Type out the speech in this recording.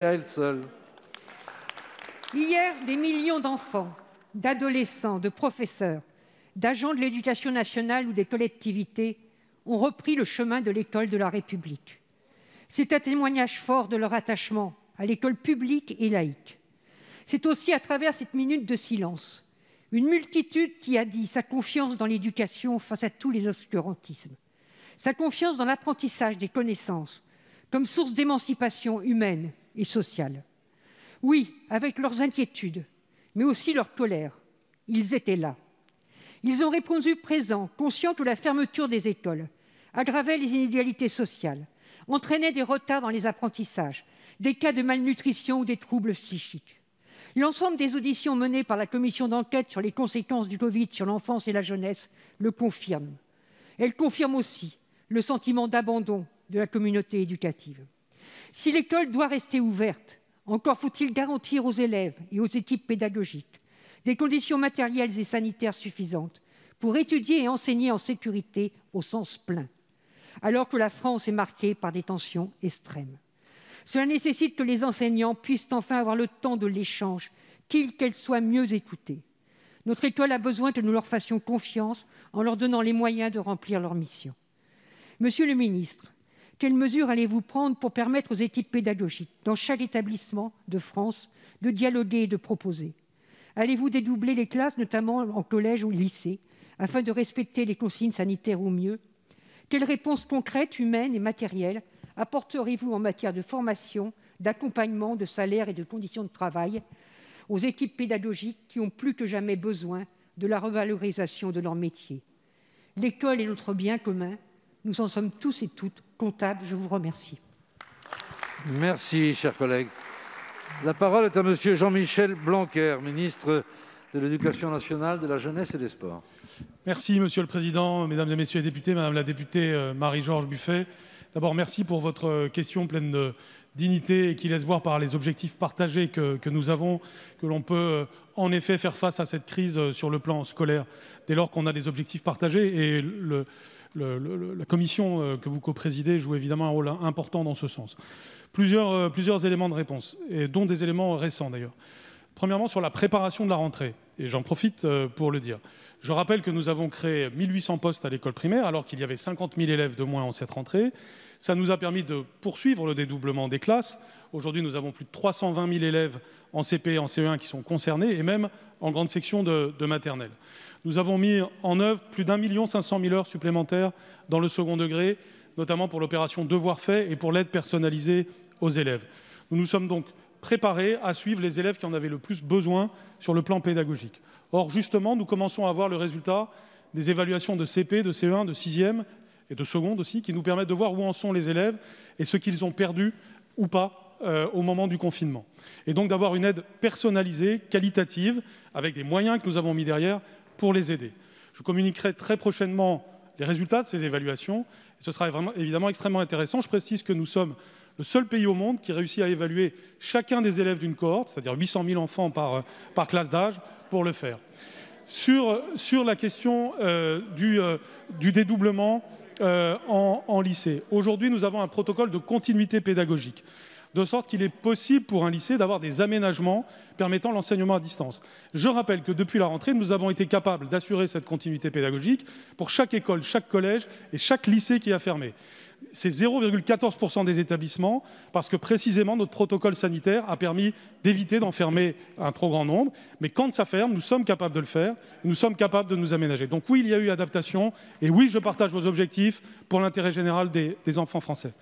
à elle seule. Hier, des millions d'enfants, d'adolescents, de professeurs, d'agents de l'éducation nationale ou des collectivités ont repris le chemin de l'école de la République. C'est un témoignage fort de leur attachement à l'école publique et laïque. C'est aussi à travers cette minute de silence, une multitude qui a dit sa confiance dans l'éducation face à tous les obscurantismes, sa confiance dans l'apprentissage des connaissances comme source d'émancipation humaine et sociale. Oui, avec leurs inquiétudes, mais aussi leur colère, ils étaient là. Ils ont répondu présents, conscients que la fermeture des écoles aggravait les inégalités sociales, entraînait des retards dans les apprentissages, des cas de malnutrition ou des troubles psychiques. L'ensemble des auditions menées par la commission d'enquête sur les conséquences du Covid sur l'enfance et la jeunesse le confirment. Elles confirment aussi le sentiment d'abandon de la communauté éducative. Si l'école doit rester ouverte, encore faut-il garantir aux élèves et aux équipes pédagogiques des conditions matérielles et sanitaires suffisantes pour étudier et enseigner en sécurité au sens plein, alors que la France est marquée par des tensions extrêmes. Cela nécessite que les enseignants puissent enfin avoir le temps de l'échange, qu'elles soient mieux écoutées. Notre école a besoin que nous leur fassions confiance en leur donnant les moyens de remplir leur mission. Monsieur le ministre, quelles mesures allez-vous prendre pour permettre aux équipes pédagogiques, dans chaque établissement de France, de dialoguer et de proposer ? Allez-vous dédoubler les classes, notamment en collège ou lycée, afin de respecter les consignes sanitaires au mieux ? Quelles réponses concrètes, humaines et matérielles apporterez-vous en matière de formation, d'accompagnement, de salaire et de conditions de travail aux équipes pédagogiques qui ont plus que jamais besoin de la revalorisation de leur métier ? L'école est notre bien commun. Nous en sommes tous et toutes comptables. Je vous remercie. Merci, chers collègues. La parole est à monsieur Jean-Michel Blanquer, ministre de l'Éducation nationale, de la jeunesse et des sports. Merci, monsieur le président, mesdames et messieurs les députés, madame la députée Marie-Georges Buffet. D'abord, merci pour votre question pleine de dignité et qui laisse voir par les objectifs partagés que nous avons que l'on peut en effet faire face à cette crise sur le plan scolaire dès lors qu'on a des objectifs partagés. Et la commission que vous co-présidez joue évidemment un rôle important dans ce sens. Plusieurs éléments de réponse, et dont des éléments récents d'ailleurs. Premièrement, sur la préparation de la rentrée, et j'en profite pour le dire. Je rappelle que nous avons créé 1800 postes à l'école primaire, alors qu'il y avait 50 000 élèves de moins en cette rentrée. Ça nous a permis de poursuivre le dédoublement des classes. Aujourd'hui, nous avons plus de 320 000 élèves en CP et en CE1 qui sont concernés, et même en grande section de maternelle. Nous avons mis en œuvre plus d'1 500 000 heures supplémentaires dans le second degré, notamment pour l'opération Devoirs faits et pour l'aide personnalisée aux élèves. Nous nous sommes donc préparés à suivre les élèves qui en avaient le plus besoin sur le plan pédagogique. Or, justement, nous commençons à voir le résultat des évaluations de CP, de CE1, de 6e et de seconde aussi, qui nous permettent de voir où en sont les élèves et ce qu'ils ont perdu ou pas au moment du confinement. Et donc d'avoir une aide personnalisée, qualitative, avec des moyens que nous avons mis derrière pour les aider. Je communiquerai très prochainement les résultats de ces évaluations. Et ce sera vraiment, évidemment extrêmement intéressant. Je précise que nous sommes le seul pays au monde qui réussit à évaluer chacun des élèves d'une cohorte, c'est-à-dire 800 000 enfants par classe d'âge, pour le faire. Sur la question du dédoublement en lycée, aujourd'hui, nous avons un protocole de continuité pédagogique, de sorte qu'il est possible pour un lycée d'avoir des aménagements permettant l'enseignement à distance. Je rappelle que depuis la rentrée, nous avons été capables d'assurer cette continuité pédagogique pour chaque école, chaque collège et chaque lycée qui a fermé. C'est 0,14% des établissements, parce que précisément notre protocole sanitaire a permis d'éviter d'en fermer un trop grand nombre. Mais quand ça ferme, nous sommes capables de le faire, et nous sommes capables de nous aménager. Donc oui, il y a eu adaptation, et oui, je partage vos objectifs pour l'intérêt général des enfants français.